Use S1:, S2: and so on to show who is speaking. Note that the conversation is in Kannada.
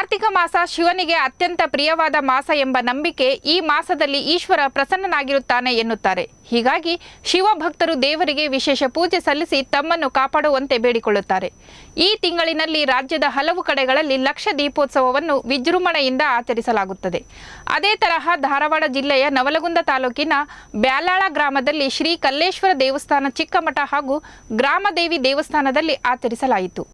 S1: ಕಾರ್ತಿಕ ಮಾಸ ಶಿವನಿಗೆ ಅತ್ಯಂತ ಪ್ರಿಯವಾದ ಮಾಸ ಎಂಬ ನಂಬಿಕೆ ಈ ಮಾಸದಲ್ಲಿ ಈಶ್ವರ ಪ್ರಸನ್ನನಾಗಿರುತ್ತಾನೆ ಎನ್ನುತ್ತಾರೆ. ಹೀಗಾಗಿ ಶಿವಭಕ್ತರು ದೇವರಿಗೆ ವಿಶೇಷ ಪೂಜೆ ಸಲ್ಲಿಸಿ ತಮ್ಮನ್ನು ಕಾಪಾಡುವಂತೆ ಬೇಡಿಕೊಳ್ಳುತ್ತಾರೆ. ಈ ತಿಂಗಳಿನಲ್ಲಿ ರಾಜ್ಯದ ಹಲವು ಕಡೆಗಳಲ್ಲಿ ಲಕ್ಷ ದೀಪೋತ್ಸವವನ್ನು ವಿಜೃಂಭಣೆಯಿಂದ ಆಚರಿಸಲಾಗುತ್ತದೆ. ಅದೇ ತರಹ ಧಾರವಾಡ ಜಿಲ್ಲೆಯ ನವಲಗುಂದ ತಾಲೂಕಿನ ಬ್ಯಾಲಾಳ ಗ್ರಾಮದಲ್ಲಿ ಶ್ರೀ ಕಲ್ಲೇಶ್ವರ ದೇವಸ್ಥಾನ ಚಿಕ್ಕಮಠ ಹಾಗೂ ಗ್ರಾಮದೇವಿ ದೇವಸ್ಥಾನದಲ್ಲಿ ಆಚರಿಸಲಾಯಿತು.